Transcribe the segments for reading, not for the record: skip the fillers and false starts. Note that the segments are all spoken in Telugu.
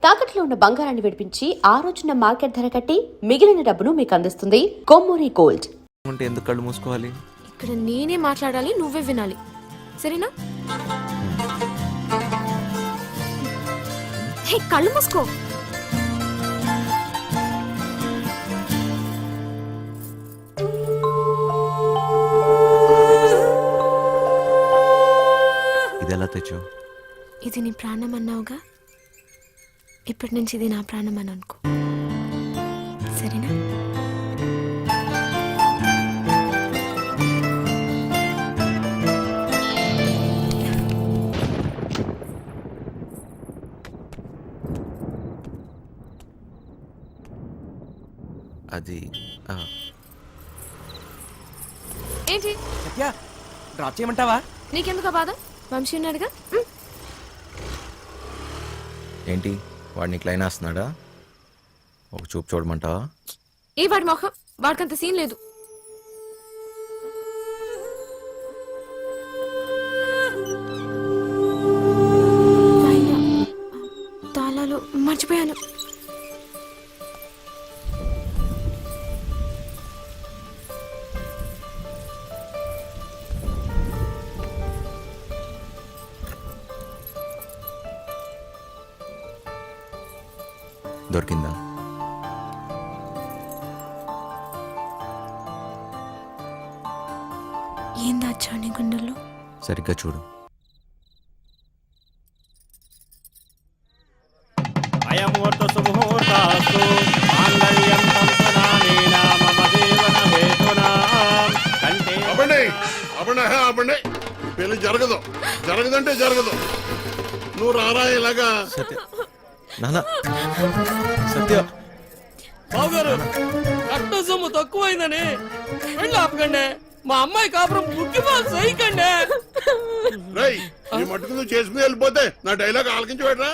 తాకట్లో ఉన్న బంగారాన్ని విడిపించి ఆ రోజున మార్కెట్ ధర కట్టి మిగిలిన డబ్బును మీకు అందిస్తుంది కొమ్మూరి గోల్డ్. అంటే ఎందుకు కళ్ళు మూసుకోవాలి? ఇక్కడ నేనే మాట్లాడాలి, నువ్వే వినాలి, సరేనా? హే, కళ్ళు మూసుకో. ఇది ఎలా తెచ్చు? ఇది నీ ప్రాణం అన్నావుగా, ఇప్పటి నుంచి ఇది నా ప్రాణం అని అనుకో, సరేనా? అది ఏంటి సత్య, డ్రాప్ చేయమంటావా? నీకెందుకు బాధ? వంశీ ఉన్నాడుగా. ఏంటి వాడు నీకు లైన్ వేస్తున్నాడా? ఒక చూపు చూడమంటావా? ఏ వాడి మొహం, వాడికంత సీన్ లేదు. తాళాలు మర్చిపోయాను. దొరికిందా? ఏం దాచా నీ గుండెల్లో? సరిగ్గా చూడు. అయముహూర్త సుముహూర్తాస్తు మాంగళ్యం తంతునానేన మమ జీవన హేతునా కంటే. అవ్వండి పెళ్లి జరగదంటే జరగదు. నువ్వు రారా ఇలాగా. సత్య, నాన్న, సత్య. బావగారు, కట్ట సొమ్ము తక్కువైందని పెళ్ళి ఆపకండి. మా అమ్మాయి కాపురం బుక్కిపాలు సైకండి. రేయ్, ఈ మట్టుకు నువ్వు చేసుకుని వెళ్ళిపోతే నా డైలాగ్ ఆలకించి పెట్టరా.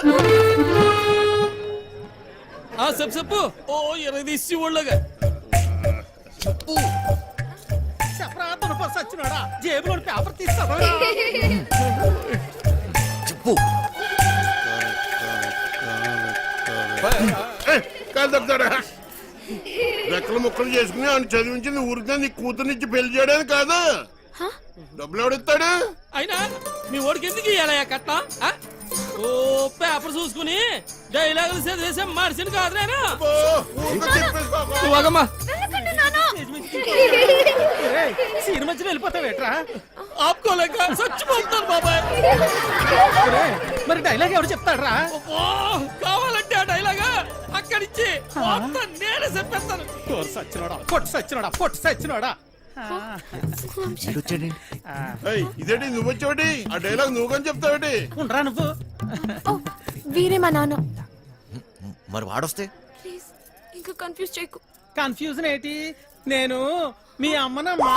చెప్పు. ఓ 20 తీసి ఒళ్ళగా చెప్పు. చెప్పరా సచ్చినాడా, జేబులో పేపర్ తీస్తావా? చెప్పు. కాదు తప్పుతాడా? రెక్కలు ముక్కలు చేసుకుని ఆయన చదివించింది ఊరికే నీ కూతురునిచ్చి పెళ్లి చేయడానికి కాదు. డబ్బులు ఎవడిస్తాడు? అయినా మీ ఓడికి ఎందుకు ఇయ్యాలయ్యా కట్ట? ఓ పేపర్ చూసుకుని డైలాగులు చదివేసే మనిషిని కాదు నేను. సినిమా మధ్యలో వెళ్ళిపోతావేట్రా? ఆపుకోలేక చచ్చిపోతాను బాబాయ్. మరి డైలాగ్ ఎవరు చెప్తాడ్రా? కావాలంటే ఆ డైలాగా అక్కడిచ్చి నేనే చెప్పేస్తాను. పొట్టు సచ్చినోడా. ఇదేంటి నువ్వు వచ్చావుటి? ఆ డైలాగ్ నువ్వు కానీ చెప్తావుటి? ఉండరా నువ్వు. వీరే మా నాన్న. మరి వాడొస్తే? ప్లీజ్ ఇంకా కన్ఫ్యూజ్ చేయకు. కన్ఫ్యూజన్ ఏంటి? నేను మీ అమ్మనమ్మా.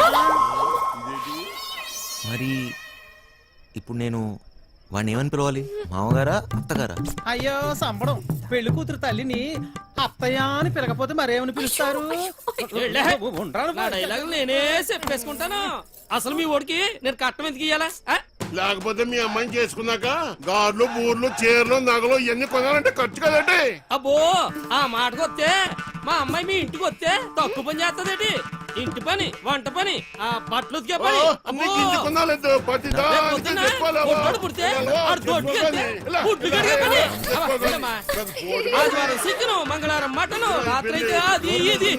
మరి ఇప్పుడు నేను వాడిని ఏమని పిలవాలి? మామగారా, అత్తగారా? అయ్యో సంబడం, పెళ్లి కూతురు తల్లిని అత్తయ్య అని పిలకపోతే మరేమని పిలుస్తారు? నేనే చెప్పేసుకుంటాను. అసలు మీ ఓడికి నేను కట్టం ఎందుకు ఇయ్యాలా? లేకపోతే మీ అమ్మాయిని చేసుకున్నాక గార్లు, బూర్లు, చీరలు, నగలు ఇవన్నీ కొనాలంటే ఖర్చు కదండి. అబ్బో, ఆ మాటకు వస్తే మా అమ్మాయి మీ ఇంటికి వస్తే తక్కువ పని చేస్తదేటి? ఇంటి పని, వంట పని, ఆ బట్టలు ఉతికే పని. చికెను, మంగళవారం మటను, రాత్రి అయితే అది ఇది.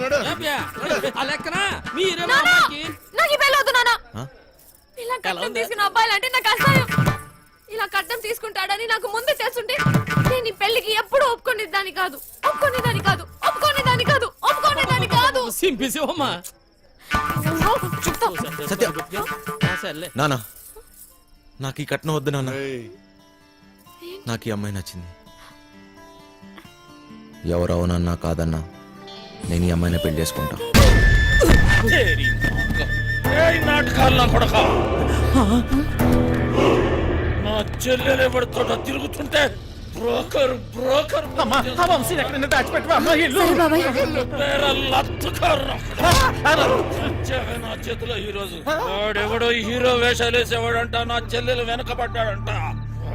ఆ లెక్కన మీరే మా అమ్మాయికి. నాకు ఈ పెళ్ళి వద్దు నాన్న. ఇలా కట్నం తీసుకున్న అబ్బాయిలంటే నాకు అసహ్యం. ఇలా కట్నం తీసుకుంటాడని నాకు ముందే తెలుసుంటే నేను ఈ పెళ్లికి ఎప్పుడు ఒప్పుకునేదాన్ని కాదు. సింపిసివమ్మా. సత్య, నాన్న, నాకు ఈ కట్నం వద్దు నాన్న. నాకు ఈ అమ్మాయి నచ్చింది. ఎవరవునన్నా కాదన్నా నేను ఈ అమ్మాయిని పెళ్లి చేసుకుంటా. నా చెల్లెలు ఎవరితో తిరుగుతుంటే బ్రోకర్ నా చేతిలో ఈ రోజు వాడెవడో హీరో వేషాలు వేసేవాడంట. నా చెల్లెలు వెనకబడ్డాడంట.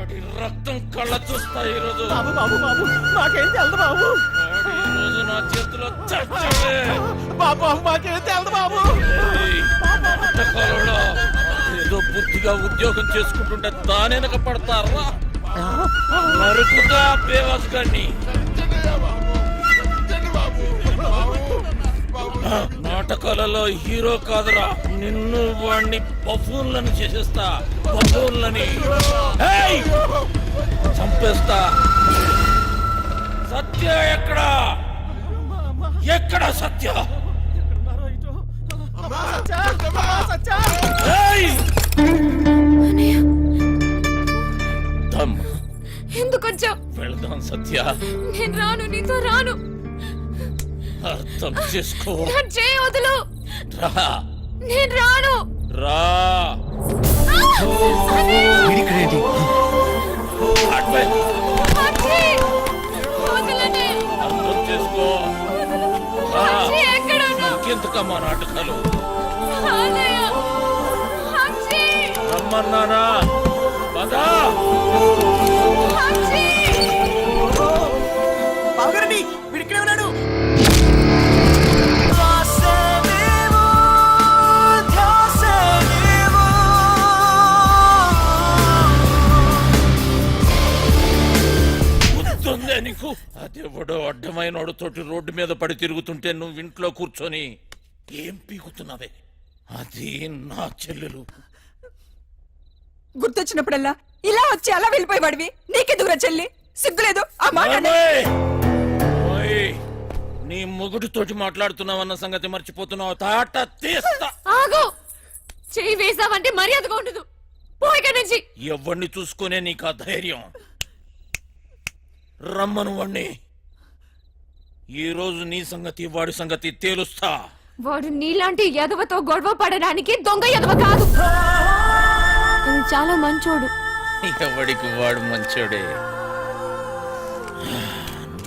వాడి రక్తం కళ్ళ చూస్తా ఈరోజు బాబు బాబు బాబు మాకేం తెలదు బాబు వాడు ఈరోజు నా చేతిలో చచ్చాడే బాబు మాకేం తెలదు బాబు ఏయ్, నాటకాలోడా, ఏదో బుద్ధిగా ఉద్యోగం చేసుకుంటుంటే దానెనక పడతారా నరుకుతా బేవాస్ గారిని నాటకాలలో హీరో కాదురా నిన్ను వాణ్ణి బఫూన్లను చేసేస్తా బఫూన్లని ఏయ్! చంపేస్తా సత్య ఎక్కడా ఎక్కడ సత్య ఏయ్! దమ్ ఎందుకు వచ్చావు? వెళదాం సత్య నేను రాను, నీతో రాను. అర్థం చేసుకో నా చేయి వదులు. రా నేను రాను. రా వీడిక్కడేంటి? అడ్వై. అక్షి, వదలండి. అర్థం చేసుకో రా. అక్షి, ఎక్కడున్నావు? ఇంకెందుకమ్మా నాటకాలు అన్నయ్య, అక్షి, రమ్మన్నానా పదా అక్షి. బావగారండి వీడు ఇక్కడే ఉన్నాడు గుర్తుందే నీకు అదెవడో అడ్డమైన తోటి రోడ్డు మీద పడి తిరుగుతుంటే నువ్వు ఇంట్లో కూర్చొని ఏం పీకుతున్నావే అది నా చెల్లెలు గుర్తొచ్చినప్పుడల్లా ఇలా వచ్చి అలా వెళ్ళిపోయేవాడివి నీకెందుకురా చెల్లి సిగ్గులేదు ఆ మాట అన్న- ఓయ్! ఓయ్! నీ మొగుడితోటి మాట్లాడుతున్నావన్న సంగతి మర్చిపోతున్నావు తాట తీస్తా ఆగు. చెయ్యి వేసావంటే మర్యాదగా ఉండదు. పో ఇక్కడి నుంచి. ఎవరిని చూసుకునే నీకు ఆ ధైర్యం రమ్మను వాణ్ణి ఈ రోజు నీ సంగతి వాడి సంగతి తేలుస్తా వాడు నీలాంటి ఎదవతో గొడవ పడడానికి దొంగ ఎదవ కాదు. తను చాలా మంచోడు. ఎవడికి వాడు మంచోడే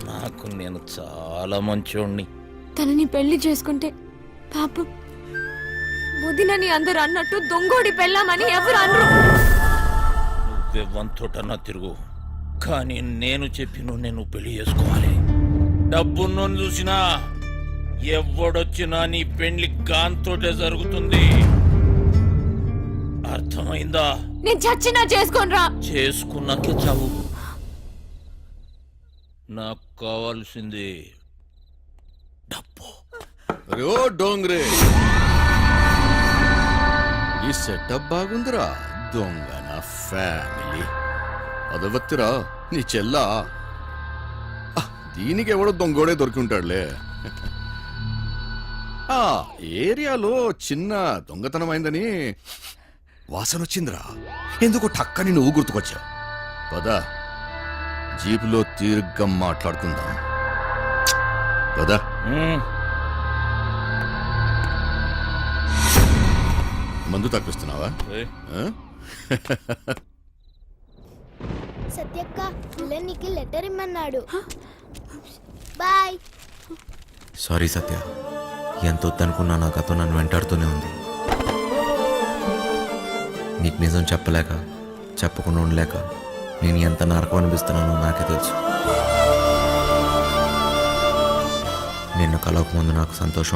నాకు నేను చాలా మంచోడిని తనని పెళ్లి చేసుకుంటే పాపం వదినని అందరు అన్నట్టు దొంగోడి పెళ్ళామని ఎవరు అనరు. నువ్వే వంతోటన్నా తిరుగు కానీ నేను చెప్పిన నేను పెళ్లి చేసుకోవాలి డబ్బున్నోని చూసినా ఎవడొచ్చినా నీ పెళ్లి గాంతోటే జరుగుతుంది అర్థమైందా నేను చచ్చినా చేసుకోనరా. చేసుకున్నాకే చావు నాకు కావాల్సింది డబ్బు అరే ఓ డోంగ్రే ఈ సెటప్ బాగుందిరా దొంగ నా ఫ్యామిలీ అదవత్తిరా నీ చెల్లా దీనికి ఎవడో దొంగోడే దొరికి ఉంటాడులే ఆ ఏరియాలో చిన్న దొంగతనం అయిందని వాసన వచ్చిందిరా ఎందుకు టక్కని నువ్వు గుర్తుకొచ్చావు పద జీపులో తీర్ఘం మాట్లాడుకుందాం పద ఉమ్, మందు తప్పిస్తున్నావా ఏయ్, ఆ? సత్యక్క నీకు లెటర్ ఇమ్మన్నాడు బాయ్ సారీ సత్య ఎంత వద్దనుకున్నా నా గతం నన్ను వెంటాడుతూనే ఉంది నీకు నిజం చెప్పలేక చెప్పకుండా ఉండలేక నేను ఎంత నరకం అనిపిస్తున్నానో నాకే తెలుసు నిన్ను కలవక ముందు నాకు సంతోషం